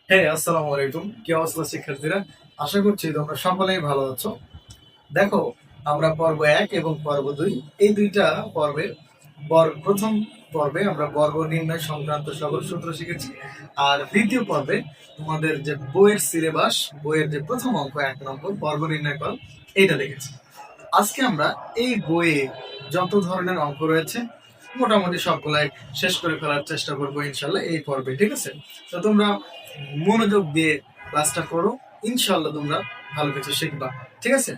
হ্যাঁ, আসসালামু আলাইকুম। কি অবস্থা শিক্ষার্থীরা? আশা করছি তোমরা সকলেই ভালো আছো। দেখো, আমরা পর্ব ১ এবং পর্ব ২ এই দুইটা পর্বের প্রথম পর্বে আমরা বর্গ নির্ণয় সংক্রান্ত সকল সূত্র শিখেছি। আর দ্বিতীয় পর্বে তোমাদের যে বইয়ের সিলেবাস, বইয়ের যে প্রথম অঙ্ক ১ নম্বর বর্গ নির্ণয় করো এইটা দেখেছি। আজকে আমরা এই বইয়ে যত ধরনের অঙ্ক রয়েছে মোটামুটি সবগুলাই শেষ করে ফেলার চেষ্টা করবো ইনশাল্লাহ এই পর্বে। ঠিক আছে? তো তোমরা মনোযোগ দিয়ে ক্লাসটা করো, ইনশাল্লাহ তোমরা ভালো কিছু শিখবা। ঠিক আছে?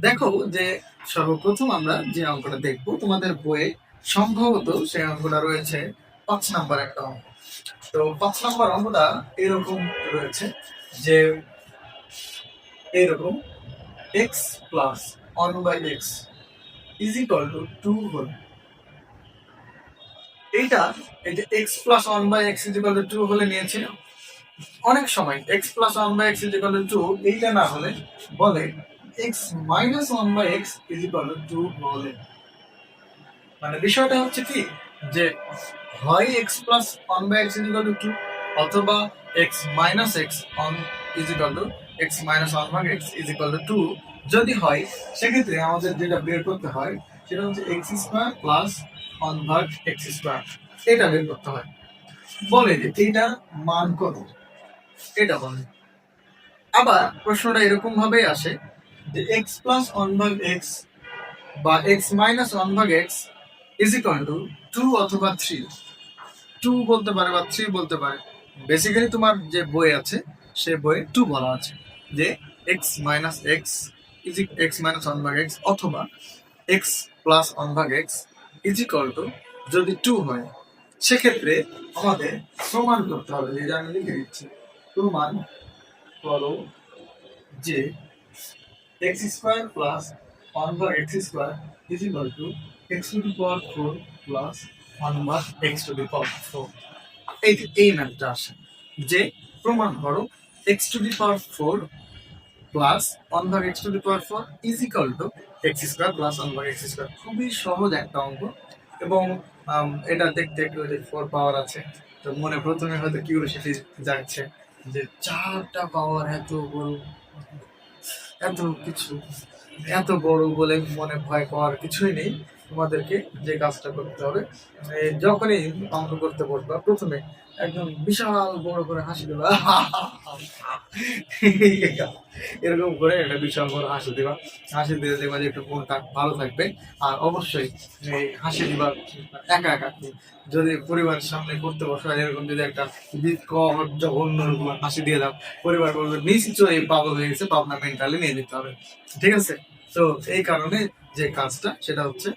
দেখো যে সর্বপ্রথম আমরা যে অঙ্কটা দেখবো তোমাদের বইয়ে সম্ভবত সেই অঙ্কটা রয়েছে ৫ নাম্বার একটা অঙ্ক। তো ৫ নাম্বার অঙ্কটা এরকম রয়েছে যে এরকম x plus 1/x is equal two 2 হলে এইটা এই যে x plus 1/x is equal two 2 হলে নিয়েছিল। অনেক সময় x plus 1/x is equal two 2 এইটা না হলে বলে x minus 1/x is equal two 2 হলে। মানে বিষয়টা হচ্ছে কি যে হয় x plus 1/x is equal two 2 অথবা x minus x on is equal to x minus 1/x is equal two 2 যদি হয়, সেক্ষেত্রে আমাদের যেটা বের করতে হয় সেটা হচ্ছে x square plus 1/x square. এটা বের করতে হয়। বলে যে এটার মান কত এটা বলে। আবার প্রশ্নটা এরকম ভাবেই আসে যে এক্স প্লাস 1/x বা x minus 1/x is equal two 2 অথবা 3। 2 বলতে পারে বা 3 বলতে পারে। বেসিক্যালি তোমার যে বই আছে সে বইয়ে 2 বলা আছে যে x minus x is x minus 1/x অথবা x plus 1/x is equal two যদি 2 হয়, সেক্ষেত্রে আমাদের প্রমাণ করতে হবে, যেটা আমি লিখে দিচ্ছি। প্রমাণ করো যে x square plus 1/x square is equal to x to the power 4 plus 1/x to the power 4। এই ম্যাথটা আসে যে প্রমাণ করো x to the power 4 plus 1/x to the power 4 is equal to x square plus 1/x square. খুবই সহজ একটা অঙ্ক এবং এটা দেখতে একটু যে 4 পাওয়ার আছে, তো মনে প্রথমে হয়তো কিউরিওসিটি জাগছে যে 4টা পাওয়ার এত বড়, এত কিছু, এত বড় বলে মনে ভয় পাওয়ার কিছুই নেই। তোমাদেরকে যে কাজটা করতে হবে, যখনই অঙ্ক করতে বসবা প্রথমে একদম বিশাল বড় করে হাসি দেবা। এরকম করে একটা বিশাল বড় হাসি দিবা। হাসি দিয়ে দেখবা যে একটু মনটা ভালো থাকবে। আর অবশ্যই এই হাসি দিবা একা একা। যদি পরিবারের সামনে করতে বসো এরকম যদি একটা জঘন্য হাসি দিয়ে দাও, পরিবার বলবে নিশ্চয়ই পাগল হয়ে গেছে, পাবনা মেন্টালি নিয়ে নিতে হবে। ঠিক আছে? তো এই কারণে যে কাজটা সেটা হচ্ছে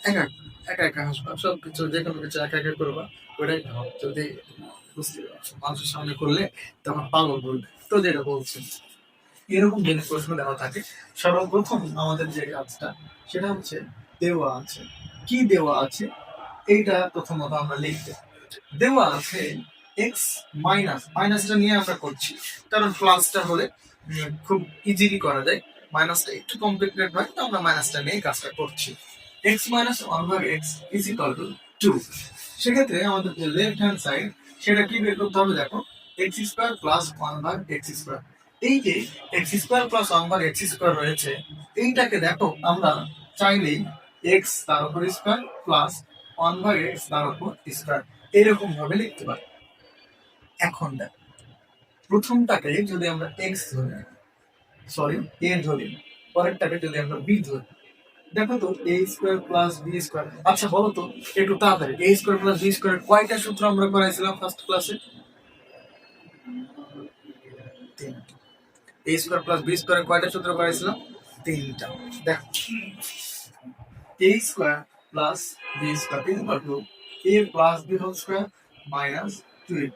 একা একা একা হাসবা, সবকিছু যে কোনো কিছু একা একা করবা। ওটাই ভাব। যদি বুঝতে পারছো মানুষের সামনে করলে তখন পাগল বলবে। তো যেটা বলছি এরকম যদি প্রশ্ন দেওয়া থাকে, সর্বপ্রথম আমাদের যে কাজটা সেটা হচ্ছে দেওয়া আছে। কি দেওয়া আছে এইটা প্রথমত আমরা লিখতে। দেওয়া আছে এক্স মাইনাস, মাইনাসটা নিয়ে আমরা করছি কারণ প্লাসটা হলে খুব ইজিলি করা যায়, মাইনাসটা একটু কমপ্লিকেটেড হয়, তো আমরা মাইনাসটা নিয়ে কাজটা করছি। X minus 1/x is equal two 2। সেক্ষেত্রে আমাদের যে লেফট হ্যান্ড সাইড সেটা কি বের করতে হবে? দেখো x square plus 1/x square. এই যে x square plus 1/x square রয়েছে, এইটাকে দেখো আমরা চাইলেই এক্স তার উপর স্কোয়ার প্লাস 1/x তার উপর স্কোয়ার এরকম ভাবে লিখতে পারি। এখন দেখ প্রথমটাকে যদি আমরা এক্স ধরি, সরি এ ধরি, পরেরটাকে যদি আমরা বি ধরি, দেখো তো a square plus b square. আচ্ছা বলো তো একটু তাড়াতাড়ি, a square plus b square কয়টা সূত্র আমরা করাইছিলাম ফার্স্ট ক্লাসে? তিনটা। A square plus b square কয়টা সূত্র করাইছিলাম? তিনটা। দেখো a square plus b square is equal to a plus b whole square minus 2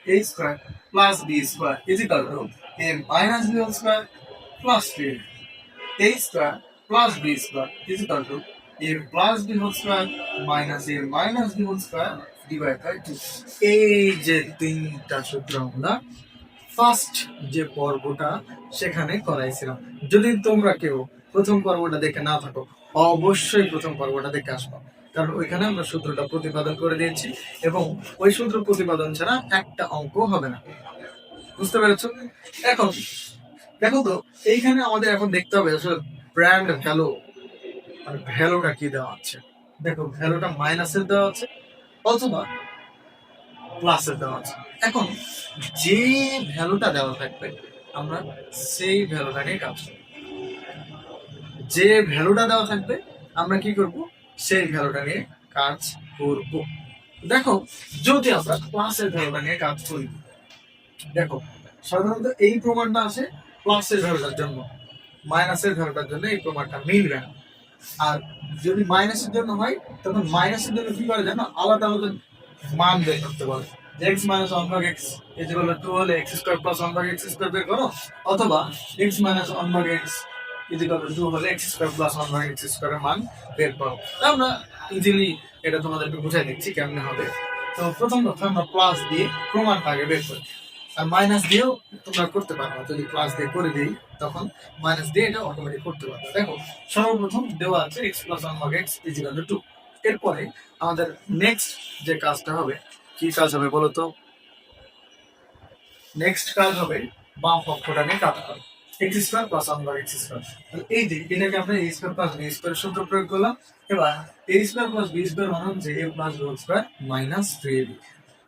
a square plus b square is equal to a minus b whole square plus 3. A square plus b square is equal to a plus b whole square minus a minus b whole square divided by 2. এই যে তিনটা সূত্র আমরা first যে পর্বটা সেখানে করাইছিলাম। যদি তোমরা কেউ প্রথম পর্বটা দেখে না থাকো, অবশ্যই প্রথম পর্বটা দেখে আসবো, কারণ ওইখানে আমরা সূত্রটা প্রতিপাদন করে দিয়েছি এবং ওই সূত্র প্রতিপাদন ছাড়া একটা অঙ্ক হবে না। বুঝতে পেরেছো? এখন দেখো তো, এইখানে আমাদের এখন দেখতে হবে আসলে ব্র্যান্ড ভ্যালু, মানে ভ্যালুটা কি দেওয়া আছে। দেখো ভ্যালুটা মাইনাসের দেওয়া আছে অথবা প্লাসের দেওয়া আছে। এখন যে ভ্যালুটা দেওয়া থাকবে আমরা সেই ভ্যালুটাকে কাজ করব। যে ভ্যালুটা দেওয়া থাকবে আমরা কি করব, সেই ভ্যালুটা নিয়ে কাজ করব। দেখো যদি আমরা প্লাসের ভ্যালুটা নিয়ে কাজ করি, দেখো সাধারণত এই প্রমাণটা আসে প্লাসের ভ্যালুটার জন্য, মাইনাসের ভ্যালুটার জন্য এই প্রমাণটা মিলবে না। আর যদি মাইনাসের জন্য হয় তখন মাইনাসের জন্য কি করে জানো, আলাদা আলাদা মান বের করতে বলে। x minus 1 ভাগ x is equal to 2 হলে x স্কয়ার প্লাস 1 ভাগ x স্কয়ার বের করো, অথবা x minus 1 ভাগ x is equal to 2 হলে x স্কয়ার প্লাস 1 ভাগ x স্কয়ারের মান বের করো। আমরা ইজিলি এটা তোমাদেরকে বুঝাই দিচ্ছি কেমনে হবে। তো প্রথম কথা আমরা প্লাস দিয়ে প্রমাণটা আগে বের করি, আর মাইনাস দিয়েও তোমরা করতে পারো। যদি প্লাস দিয়ে করে দিই তখন মাইনাস দিয়ে এটা অটোমেটিক করতে পারবে। দেখো সর্বপ্রথম দেওয়া আছে x প্লাস 1 ভাগ x is equal to 2। এরপরে আমাদের নেক্সট যে কাজটা হবে, কি কাজ হবে বলো তো? নেক্সট কাজ হবে বাম পক্ষটা নিয়ে কাজ করা, x স্কয়ার প্লাস 1 ভাগ x স্কয়ার। এই যে এটাকে আমরা a square plus b square সূত্র প্রয়োগ করলাম। এবার a square plus b square মানে হচ্ছে a plus b square minus 3ab।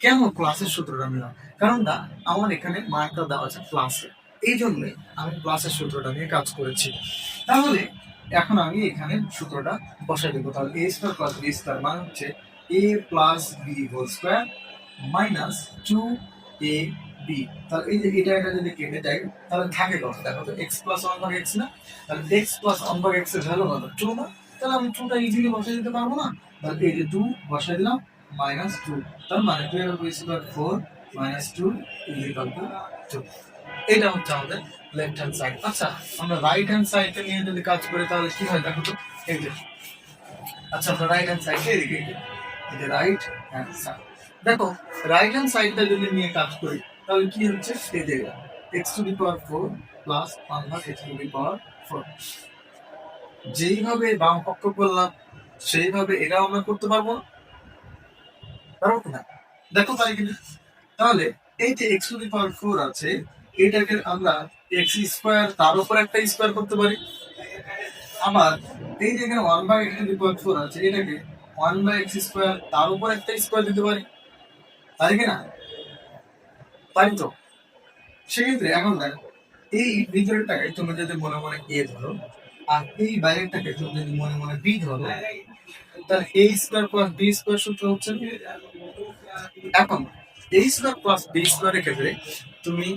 কেন প্লাসের সূত্রটা নিলাম? কারণ না আমার এখানে মানটা দেওয়া আছে প্লাসে, এই জন্য আমি প্লাসের সূত্রটা নিয়ে কাজ করেছি। তাহলে এখন আমি এখানে সূত্রটা বসাই দেবো। তাহলে a square plus b square মানে হচ্ছে a plus b whole square minus 2ab। তাহলে এই যে এটা যদি কেটে যায় তাহলে থাকে কত? দেখো তো x প্লাস 1 ভাগ x না, তাহলে x প্লাস 1 ভাগ x এর ভ্যালু কত? 2 না? তাহলে আমি 2টা ইজিলি বসাই দিতে পারবো না? তাহলে এই যে 2 বসাই দিলাম মাইনাস 2, তার মানে 12 square 4 minus 2 is equal two 2। এটা হচ্ছে আমাদের লেফট হ্যান্ড সাইড। আচ্ছা আমরা রাইট হ্যান্ড সাইডে নিয়ে যদি কাজ করি তাহলে কি হয় দেখো তো, এই যে আচ্ছা আমরা রাইট হ্যান্ড সাইডে এদিকে এই যে রাইট হ্যান্ড সাইড, দেখো রাইট হ্যান্ড সাইডটা যদি নিয়ে কাজ করি তাহলে কি হচ্ছে, এই যে x two the power 4 plus 1 ভাগ x টু দি পাওয়ার 4। যেইভাবে বাম পক্ষ করলাম সেইভাবে এটাও আমরা করতে পারবো না? দেখো পারি কিনা? তাহলে এই যে x টু দি পাওয়ার 4 আছে এটাকে আমরা x স্কয়ার তার উপর একটা স্কয়ার করতে পারি। আবার এই যে এখানে 1 by x two the power 4 আছে এটাকে 1 বাই x স্কয়ার তার উপর একটা স্কয়ার দিতে পারি। পারি কিনা? পারি তো। সেক্ষেত্রে এখন দেখো এই ভিতরেরটাকে তুমি যদি মনে মনে a ধরো আর এই বাইরেরটাকে তুমি যদি মনে মনে b ধরো, তাহলে a square plus b square সূত্র হচ্ছে। এখন a স্কয়ার প্লাস b স্কয়ারের ক্ষেত্রে তুমি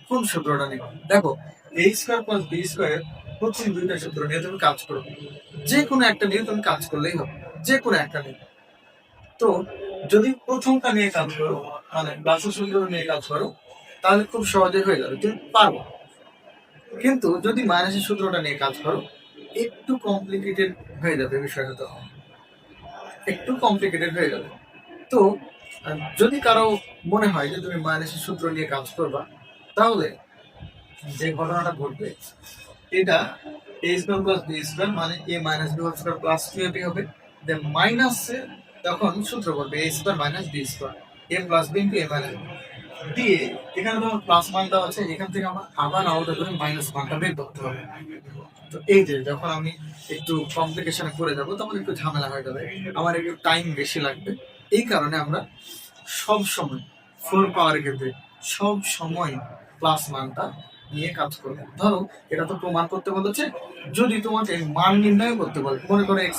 কোন সূত্রটা নেবে? দেখো a square plus b square প্রথম দুইটা সূত্র নিয়ে তুমি কাজ করো, যে কোনো একটা নিয়ে তুমি কাজ করলেই হবে, যে কোনো একটা নিয়ে। তো যদি প্রথমটা নিয়ে কাজ করো মানে প্লাসের সূত্র নিয়ে কাজ করো তাহলে খুব সহজে হয়ে যাবে, তুমি পারবো। কিন্তু যদি মাইনাসের সূত্রটা নিয়ে কাজ করো একটু কমপ্লিকেটেড হয়ে যাবে বিষয়টা, তো একটু কমপ্লিকেটেড হয়ে যাবে। তো যদি কারো মনে হয় যে তুমি মাইনাসের সূত্র নিয়ে কাজ করবা তাহলে যে ঘটনাটা ঘটবে এটা a square plus b square মানে a minus b whole square plus 2ab হবে। দেন মাইনাসে তখন সূত্র করবে a square minus b square a plus b into a minus b দিয়ে এখানে তোমার প্লাস মানটা আছে, এখান থেকে আমার আবার আলাদা করে মাইনাস মানটা বের করতে হবে। তো এই যে যখন আমি একটু কমপ্লিকেশনে করে যাবো তখন একটু ঝামেলা হয়ে যাবে, আমার একটু টাইম বেশি লাগবে। এই কারণে আমরা সব সময় 4 পাওয়ারের ক্ষেত্রে সব সময় প্লাস মানটা নিয়ে কাজ করবে। ধরো এটা তো প্রমাণ করতে বলেছে, যদি তোমাকে মান নির্ণয় করতে বলে, মনে করো x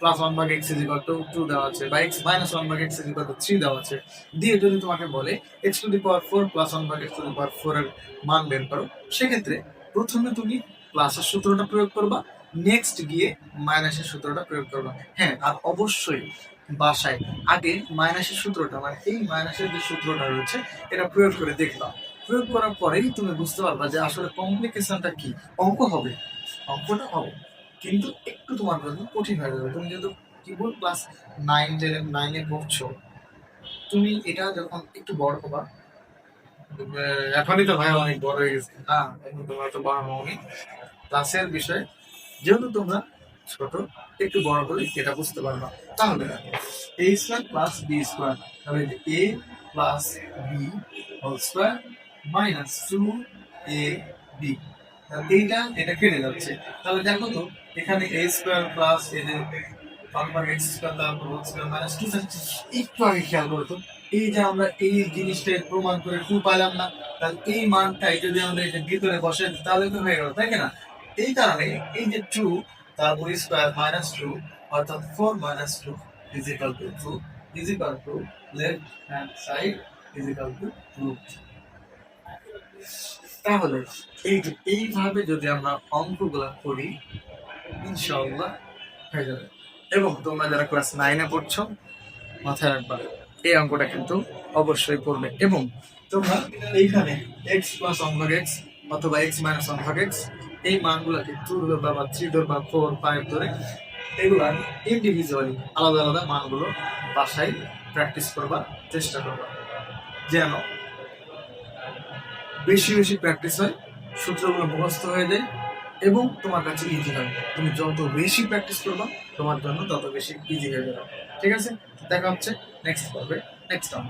প্লাস 1 ভাগ x ইজ ইকুয়াল টু 2 দেওয়া আছে বা x মাইনাস 1 ভাগ x ইজ ইকুয়াল টু 3 দেওয়া আছে, দিয়ে যদি তোমাকে বলে x two the power 4 plus 1 ভাগ x টু দি পাওয়ার 4 এর মান বের করো, সেক্ষেত্রে প্রথমে তুমি প্লাসের সূত্রটা প্রয়োগ করবা, নেক্সট গিয়ে মাইনাসের সূত্রটা প্রয়োগ করবা। হ্যাঁ, আর অবশ্যই বাসায় আগে মাইনাসের সূত্রটা মানে এই মাইনাসের যে সূত্রটা রয়েছে এটা প্রয়োগ করে দেখবা। প্রয়োগ করার পরেই তুমি বুঝতে পারবা যে আসলে কমপ্লিকেশনটা কি। অঙ্ক হবে, অঙ্কটা হবে, কিন্তু একটু তোমার জন্য কঠিন হয়ে যাবে। তুমি যেহেতু কেবল ক্লাস 9 এ পড়ছো, তুমি এটা যখন একটু বড় হবা, এখনই তো ভাই অনেক বড় হয়ে গেছে, হ্যাঁ এখন তোমরা তো বড় হওনি ক্লাসের বিষয়ে, যেহেতু তোমরা ছোট একটু বড় হলে এটা বুঝতে পারবা। তাহলে a square plus b square, তাহলে a plus b whole square minus two A B, এইটা এটা কেটে যাচ্ছে। তাহলে দেখো তো এখানে এ স্কোয়ার প্লাস এ যে তারপর এক্স স্কোয়ার তারপর হোল স্কোয়ার মাইনাস টু থাকছে। একটু আগে খেয়াল করো তো, এই যে আমরা এই জিনিসটা প্রমাণ করে টু পাইলাম না, তাহলে এই মানটাই যদি আমরা এটা ভিতরে বসে তাহলে তো হয়ে গেল, তাই না? এই কারণে এই যে টু তারপর স্কোয়ার মাইনাস টু অর্থাৎ four minus two is equal to two is equal to left hand side is equal to root. তাহলে এই যে এইভাবে যদি আমরা অঙ্কগুলা করি ইনশাআল্লাহ হয়ে যাবে। এবং তোমরা যারা ক্লাস 9-এ পড়ছো মাথায় রাখবা এই অঙ্কটা কিন্তু অবশ্যই করবে। এবং তোমরা এইখানে এক্স প্লাস ওয়ান ভাগ এক্স অথবা এক্স মাইনাস ওয়ান ভাগ এক্স এই মানগুলোকে 2 ধরবা বা 3 ধরবা 4 5 ধরে এগুলা ইন্ডিভিজুয়ালি আলাদা আলাদা মানগুলো বাসায় প্র্যাকটিস করবা, চেষ্টা করবা যেন বেশি বেশি প্র্যাকটিস হয়, সূত্রগুলো মুখস্থ হয়ে যায় এবং তোমার কাছে ইজি হয়। তুমি যত বেশি প্র্যাকটিস করবা তোমার জন্য তত বেশি ইজি হয়ে যাবে। ঠিক আছে, দেখা হচ্ছে নেক্সট পর্বে, নেক্সট টাইম।